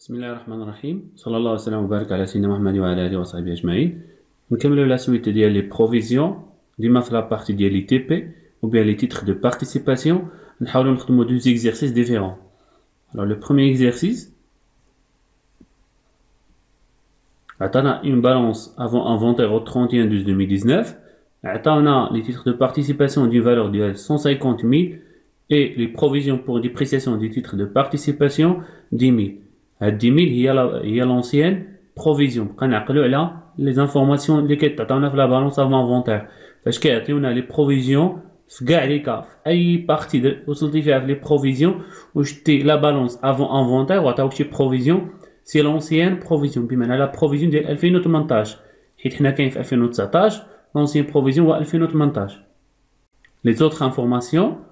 بسم الله الرحمن الرحيم صلى الله وسلم وبارك على سيدنا محمد وعلى اله وصحبه اجمعين. نكملوا la suite ديال les provisions ديما في la partie ديال les TP ou bien les titres de participation. نحاولوا نخدموا deux exercices différents. Alors le premier exercice عطانا une balance avant inventaire au 31/12/2019. عطانا les titres de participation d'une valeur de 150 000 et les provisions pour dépréciation des titres de participation 10 000. À 10 000 هي l'ancienne provision. بقى نعقلوا على les informations اللي كتعطيونا في la balance avant inventaire. فاش كيعطيونا les provisions في كاع لي كا في اي بارتي وصلتي فيها في لي بروفيزيون وشتي لا بالونس افون انفونتير وعطاوك شي بروفيزيون سي لونسيان بروفيزيون بمعنى لا بروفيزيون ديال 2018 حيت حنا كاين في 2019 لونسيان بروفيزيون هو 2018. لي زوتر انفورماسيون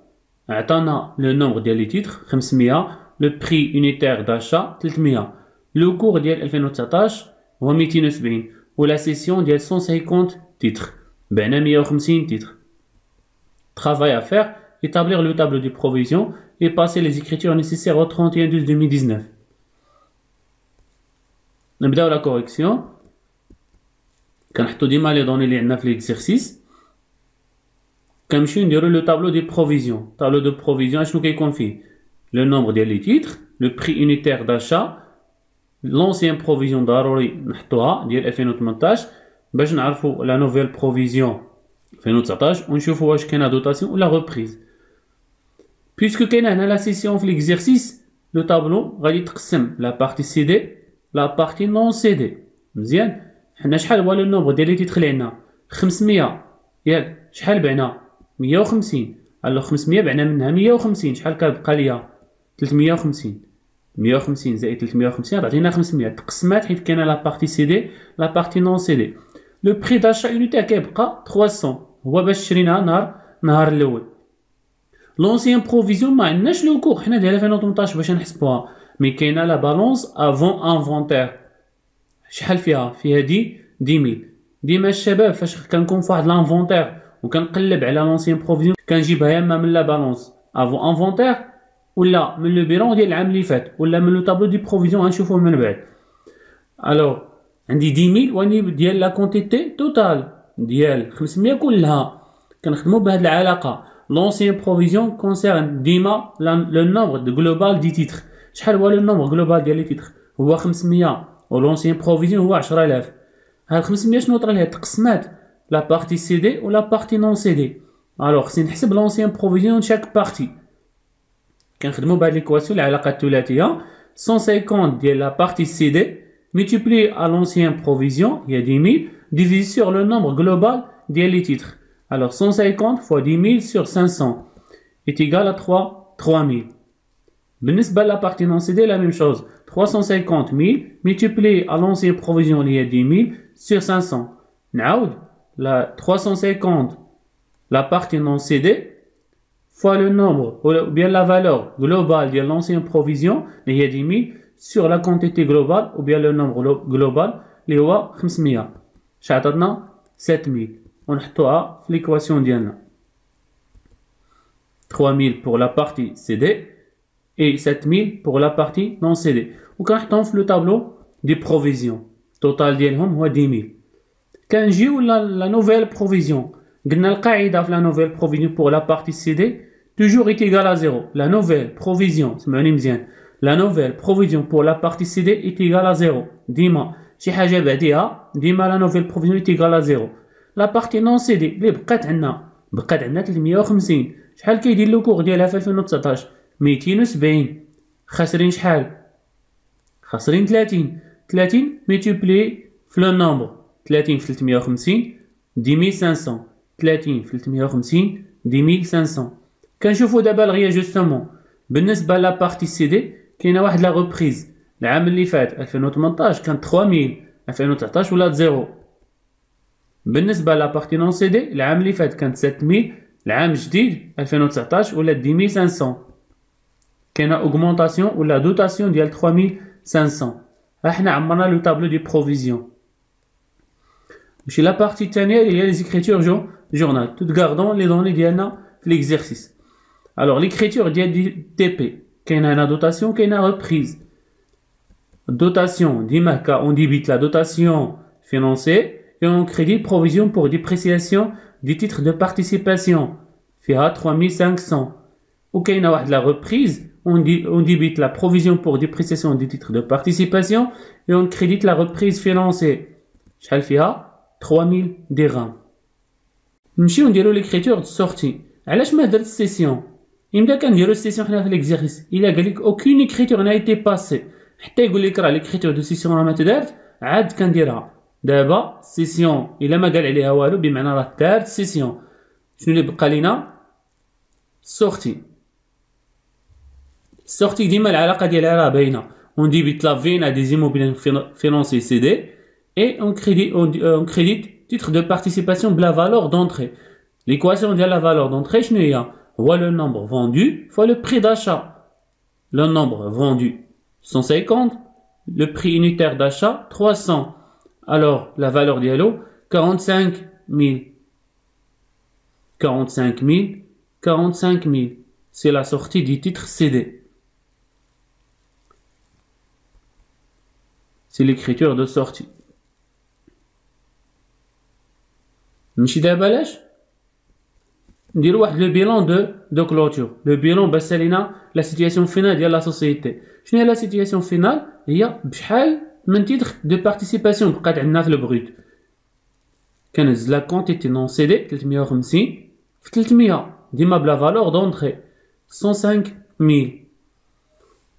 عطانا لو نومبر ديال لي تيتر 500 لو بري يونيتير داشا 300 لو كور ديال 2019 هو 270 ولا سيسيون ديال 150 تيتر بعنا 150 تيتر. Travail à faire, établir le tableau de provision et passer les écritures nécessaires au 31/12/2019. نبداو la correction. كنحطو ديما لي دوني اللي عندنا في l'exercice. كنمشيو نديرو le tableau de provision. Tableau de provision اشنو كيكون فيه le nombre ديال les titres, le prix unitaire d'achat, l'ancienne provision ضروري نحطوها ديال 2018 باش نعرفو la nouvelle provision 2019 ونشوفوا واش كاينه دوتاسيون ولا ريبريز. بيسكو كاينه هنا لا سيسيون في ليكزيرسيس لو طابلو غادي يتقسم لا بارتي سي دي لا بارتي نون سي دي. مزيان حنا شحال هو لو نومبر ديال لي تيتر اللي عندنا 500 ياك شحال بعنا 150 الو 500 بعنا منها 150 شحال كتبقى ليا 350 150 زائد 350 تعطينا 500 تقسمات حيت كاينه لا بارتي سي دي لا بارتي نون سي دي. لو بري داشا يونيتير كيبقى 300 هو باش شريناها نهار الاول. لونسيان بروفيزيون ما عندناش لو كور حنا ديال 2018 باش نحسبوها مي كاينه لا بالونس افون انفونتير شحال فيها 10,000. ديما الشباب فاش كنكون في واحد لانفونتير وكنقلب على لونسيان بروفيزيون كنجيبها يا اما من لا بالونس افون انفونتير ولا من لو بيلون ديال العام اللي فات ولا من لو طابلو دي بروفيزيون غنشوفوه من بعد. الوغ عندي 10,000 واني ديال لا كونتيتي توتال ديال 500 كلها كنخدموا بهاد العلاقه. لونسيان بروفيزيون كونسيرن ديما لو نومبر دو جلوبال دي تيتر. شحال هو لو نومبر جلوبال ديال لي تيتر هو 500 و لونسيان بروفيزيون هو 10,000. هاد 500 شنو طرا ليها تقسمات لا بارتي سي دي و لا بارتي نون سي دي. الوغ خصني نحسب لونسيان بروفيزيون شاك بارتي. كنخدموا بهاد ليكواسيون العلاقه الثلاثيه 150 ديال لا بارتي سي دي multiplié à l'ancienne provision, il y a 10 000, divisé sur le nombre global des titres. Alors 150 fois 10 000 sur 500 est égal à 3 000. بالنسبة à la partie non cédée, la même chose. 350 000 multiplié à l'ancienne provision, il y a 10 000 sur 500. نعاود la 350, la partie non cédée, fois le nombre, ou bien la valeur globale de l'ancienne provision, il y a 10 000, sur la quantité globale ou bien le nombre global اللي هو 500 شعطتنا 7000 ونحطوها في l'équation ديالنا 3000 pour la partie CD et 7000 pour la partie non CD وكنحطوهم في le tableau des provisions total ديالهم هو 10000. كنجيو la nouvelle provision قلنا القاعده في la nouvelle provision pour la partie CD toujours est égal à 0. la nouvelle provision سمعوني مزيان La nouvelle provision pour la partie CD est égale à 0. ديما شي حاجة بعديها ديما la nouvelle provision est égale à 0. La partie non CD اللي بقات عندنا 350 شحال كيدير لو كور ديالها في 2019 270 خاسرين شحال خاسرين 30 ملتيبلي في لو نومبر 30 في 350 10500 30 في 350 10500. كنشوفو دابا الغيا جوستومون بالنسبة لا بارتي سي دي كاينه واحد لا ريبريز العام اللي فات 2018 كانت 3000 2019 ولات 0. بالنسبه لا بارتي نون سي دي العام اللي فات كانت 7000 العام الجديد 2019 ولات 10500 كاينه اوغمونطاسيون ولا دوتاسيون ديال 3500. ها حنا عمرنا لو طابلو دي بروفيزيون. ماشي لا بارتي الثانيه اللي هي لي زيكريتور جورنال tout gardons les données ديالنا في ليكزيرسيس. alors l'écriture ديال دي تي بي كاينه هنا دوتاسيون كاينه ريبريز dotation ديما هكا on débite la dotation financée et on crédite provision pour dépréciation des titres de participation فيها 3500 وكاينه واحد la reprise on débite la provision pour dépréciation des titres de participation et on crédite la reprise financée شحال فيها 3000 dirhams. نمشيو نديرو l'écriture de sortie. علاش ما درت السيسيون؟ يمكن كنديرو السيسيون حنا في ليكزيرسيس الا قال لك aucune écriture n'a été passée حتى يقول لك راه l'écriture de session راه ما تدارت عاد كنديرها. دابا السيسيون الا ما قال عليها والو بمعنى راه دارت السيسيون. شنو اللي بقى لينا؟ sortie. sortie ديما العلاقه ديالها راه باينه. on débite la vente à des immobiliers financiers cédés et on crédite titre de participation بلا valeur d'entrée. l'équation ديال la valeur d'entrée شنو هي؟ هو le nombre vendu fois le prix d'achat. le nombre vendu 150, le prix unitaire d'achat 300. alors la valeur dialo 45 000. 45 000, 45 000. c'est la sortie du titre cédé. c'est l'écriture de sortie. نمشي دابا لاش نديرو واحد لو بيلون دو كلوتور. لو بيلون باش سالينا لا سيتياسيون فينال ديال لا سوسيتي. شنو هي لا سيتياسيون فينال؟ هي بشحال من تيتر دو بارتيسيباسيون بقات عندنا في البروت. كنهز لا كونتيتي نون سيدي 350 في 300 ديما بلا فالور دونطري 105000.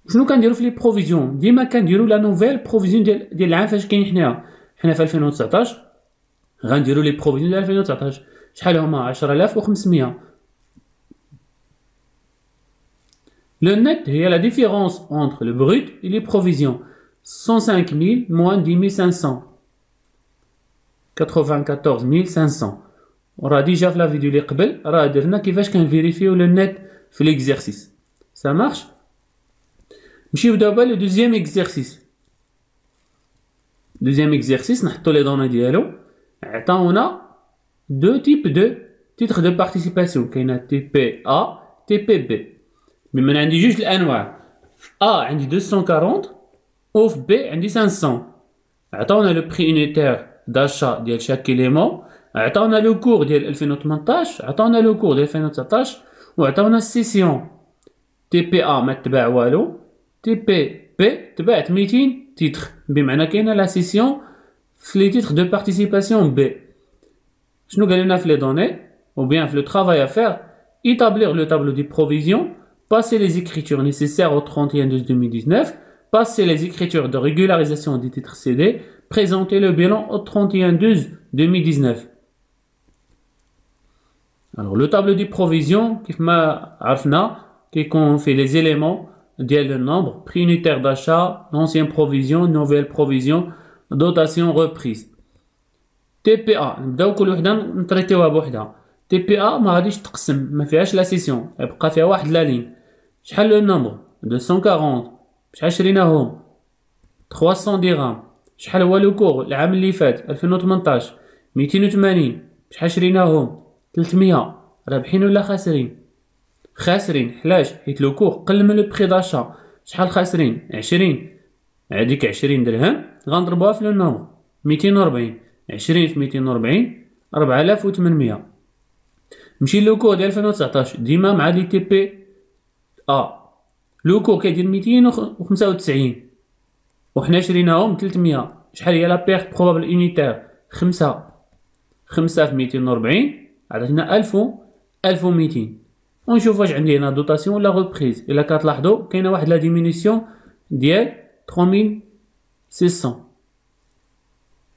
شنو كنديرو في لي بروفيزيون؟ ديما كنديرو لا نوفيل بروفيزيون ديال العام فاش كاين حنا في 2019 غنديرو لي بروفيزيون ديال 2019 شحال هما 10500. le net هي la différence entre le brut et les provisions 105000 moins 10500 94500. وراه ديجا في لا فيديو اللي قبل راه درنا كيفاش كنفيريفيو لو نت في ليكزيرسيس. ça marche. نمشيو دابا لو دوزيام اكزيرسيس. دوزيام اكزيرسيس نحطو لي دوني ديالو. عطاونا deux types de titres de participation. كاينه TPA TPB. مي انا عندي جوج الانواع. في A عندي 240 و في B عندي 500. عطاونا لو بري يونيتير داشا ديال شاك إليمون. عطاونا لو كور ديال 2018. عطاونا لو كور ديال 2019 وعطاونا السيسيون. TPA ما تباع والو. TPB تباعت 200 تيتر بمعنى كاينه لا سيسيون في لي تيتر دو بارتيسيباسيون بي. شنو قال لنا في لي دوني ou bien le travail à faire, établir le tableau des provisions, passer les écritures nécessaires au 31/12/2019, passer les écritures de régularisation des titres cédés, présenter le bilan au 31/12/2019. Alors le tableau des provisions, qui fait les éléments le nombre, prix unitaire d'achat, ancienne provision, nouvelle provision, dotation reprise. TPA, نبداو كل وحده نطريتيوها بوحدها. TPA ما غاديش تقسم، ما فيهاش لا سيسيون، يبقى فيها واحد لا لين. شحال لو نومبر 240 شحال شريناهم 300 درهم. شحال هو لو كور العام اللي فات 2018 280 شحال شريناهم 300. رابحين ولا خاسرين؟ خاسرين. علاش؟ حيت لو كور قل من لو بري داشا. شحال خاسرين؟ 20. هاديك 20 درهم غنضربوها في لو نومبر 240. 20 في 240 4800. نمشي لو كور ديال 2019 ديما مع لي تي بي ا. لو كور كيدير 295 وحنا شريناهم 300. شحال هي لا بيرت بروبابل يونيتير؟ 5 في 240 عطاتنا 1200. ونشوف واش عندي هنا دوطاسيون ولا ريبريز. الا كتلاحظوا كاينه واحد لا ديمينيسيون ديال 3600.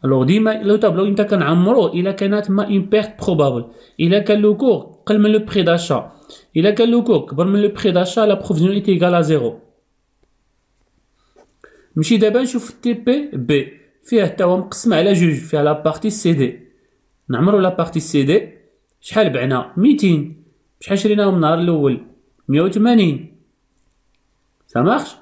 الوغ ديما لو طابلو انت كنعمروه الا كانت تما اون بيرت بروبابل. الا كان لو كور قل من لو بري داشا، الا كان لو كور كبر من لو بري داشا لا بروفيزيون ايتي ايكال زيرو. نمشي دابا نشوف تي بي بي. فيها حتى هو مقسم على جوج، فيها لا بارتي سي دي. نعمرو لا بارتي سي دي. شحال بعنا 200. شحال شريناهم النهار الاول 180. سا مارش.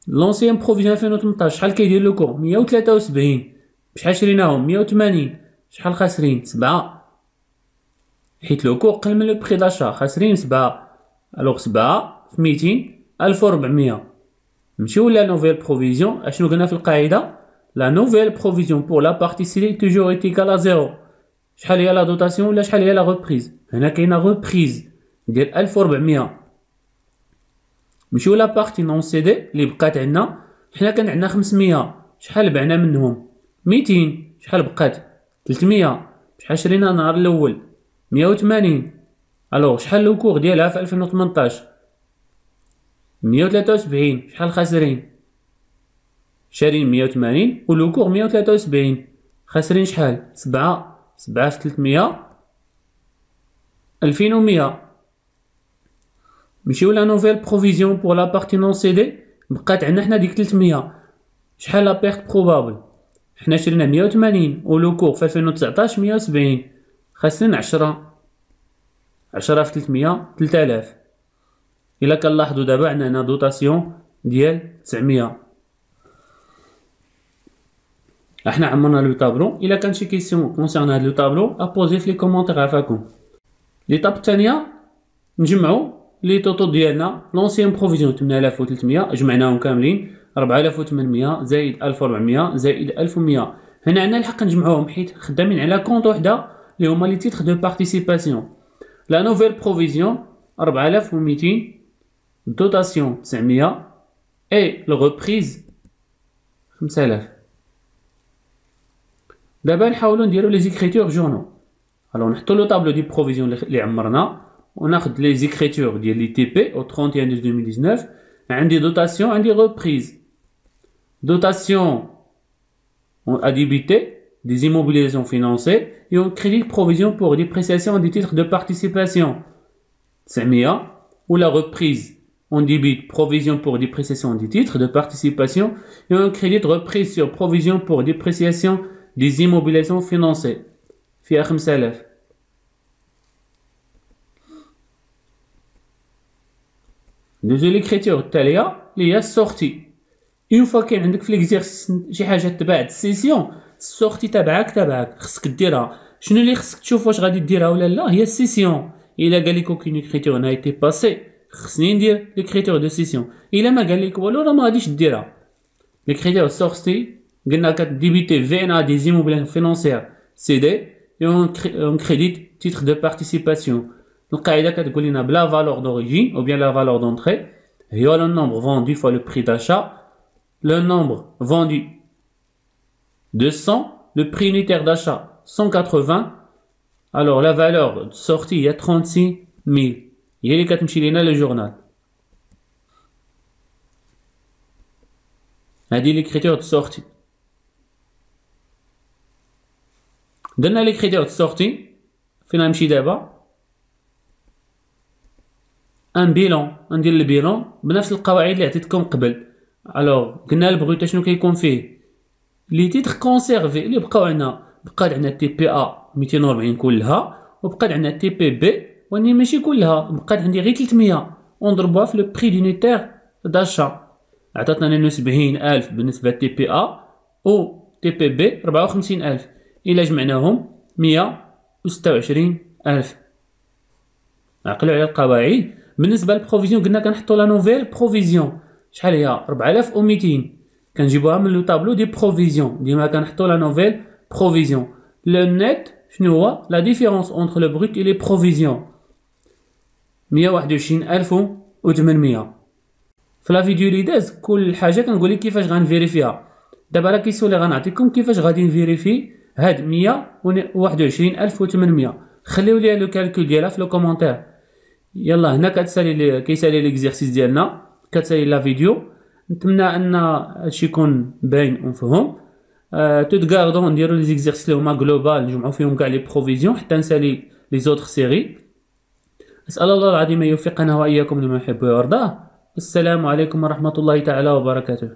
لونسيان بروفيزيون 2018 شحال كيدير لو كور 173. شحال شريناهم 180. شحال خاسرين 7 حيت لو كور قل من لو بري داشا. خاسرين 7. الوغ 7 في 200 1400. نمشيو لا نوفيل بروفيزيون. اشنو قلنا في القاعده؟ لا نوفيل بروفيزيون بور لا بارتي سيلي توجور ايت ايكال ا زيرو. شحال هي لا دوتاسيون ولا شحال هي لا ريبريز؟ هنا كاينه ريبريز ديال 1400. نمشيو لا بارتي نون سيدي اللي بقات عندنا. حنا كان عندنا 500، شحال بعنا منهم؟ 200. شحال بقات؟ 300. شحال شرينا النهار الاول؟ 180. الوغ شحال لو كور ديالها في 2018؟ 173. شحال خاسرين؟ شارين 180 ولو كور 173، خاسرين شحال؟ 7 في 300 2100. نمشيو لا نوفيل بروفيزيون بور لا بارتي نون سيدي. بقات عندنا حنا ديك 300. شحال لا بيرت بروبابل؟ حنا شرينا 180 ولو كور في 2019 170، خاسرين 10 في 300 3000. الا كنلاحظوا دابا عندنا هنا دوتاسيون ديال 900. احنا عمرنا لو طابلو. الا كان شي كيسيون كونسيرن هاد لو طابلو ابوزي في لي كومونتير عافاكم. ليطاب الثانيه نجمعوا لي طوطو ديالنا. لونسيان بروفيزيون 8300 جمعناهم كاملين، 4800 زائد 1400 زائد 1100. هنا عندنا الحق نجمعوهم حيت خدامين على كونط وحده اللي هما لي تيتر دو بارتيسيباسيون. لا نوفيل بروفيزيون 4200، دوتاسيون 900 اي لو ريبريز 5000. دابا نحاولوا نديرو لي زيكريتور جورنو. الوغ نحطو لو طابلو دي بروفيزيون اللي عمرنا وناخد لي زيكريتور ديال لي تي بي au 31/12/2019. عندي دوتاسيون عندي ريبريز. دوتاسيون à débiter des immobilisations financées et on crédit provision pour dépréciation des titres de participation 900. ou la reprise on débite provision pour dépréciation des titres de participation et on crédit reprise sur provision pour dépréciation des immobilisations financées فيها 5000. ندوزو ليكريتور التاليه اللي هي السورتي. اون فوا كاين عندك في ليكزيرسيس شي حاجه تبعت السيسيون، السورتي تبعك خصك ديرها. شنو اللي خصك تشوف واش غادي ديرها ولا لا؟ هي السيسيون. الا قال لك اوكين اكريتور نا ايتي باسي خصني ندير ليكريتور دو سيسيون. الا ما قال لك والو راه ما غاديش ديرها. ليكريتور سورتي قلنا كديبيتي في ان ا دي زيموبلين فينونسيير سي دي اون كريديت تيتر دو بارتيسيباسيون. القاعده كتقول لنا بلا فالور دوريجين او بيان لا فالور دونتري هي لو نومبر فوندو فوا لو بري d'achat. Le nombre vendu 200, le prix unitaire d'achat 180. Alors la valeur de sortie il y a 36 000. Il y a les le journal. A dit l'écriture de sortie. Donne l'écriture de sortie. Finalement d'abord. Un bilan. On dit le bilan. بنفس القواعد اللي عطيتكم قبل. الوغ قلنا البغوت شنو كيكون فيه؟ لي تيتر كونسيرفي اللي بقاو عندنا. بقات عندنا تي بي ا 240 كلها وبقات عندنا تي بي بي واني ماشي كلها، بقات عندي غير 300 ونضربوها في لو بري دونيتير داشا. عطاتنا 70000 بالنسبه لتي بي ا و تي بي بي 54000. الا جمعناهم 126000. عقلوا على القواعد. بالنسبه للبروفيزيون قلنا كنحطوا لا نوفيل بروفيزيون. شحال هي؟ 4200. كنجيبوها من لو طابلو دي بروفيزيون. ديما كنحطو لا نوفيل بروفيزيون. لو نيت شنو هو؟ لا ديفيرونس اونتر لو بروت اي لي بروفيزيون 121800. في لا فيديو اللي داز كل حاجه كنقول لك كيفاش غنفيريفيها. دابا راه كيسول اللي غنعطيكم كيفاش غادي نفيريفي هاد 121800. خليو لي لو كالكول ديالها في لو كومونتير. يلا هنا كيسالي ليكزيرسيس ديالنا، كتسالي لا فيديو. نتمنى ان هادشي يكون باين ومفهوم. توت غاردون نديرو لي زيكزيرسيس اللي هما جلوبال نجمعو فيهم كاع لي بروفيزيون حتى نسالي لي زوتر سيري. اسال الله العظيم ان يوفقنا واياكم لما يحب ويرضاه. السلام عليكم ورحمه الله تعالى وبركاته.